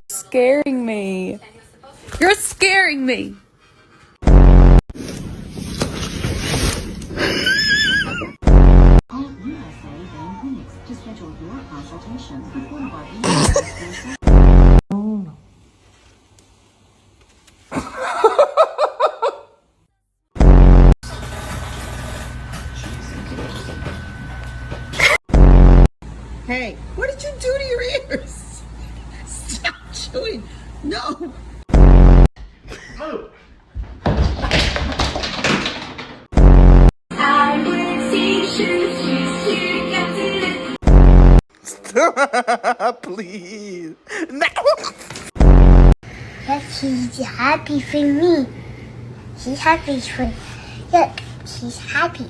Scaring me. You're scaring me. Call USA in Phoenix to schedule your consultation with one of our Hey, what did you do to your ears? Stop chewing. No. Move. Please. No. Yes, she's happy for me. She's happy for. Look, she's happy.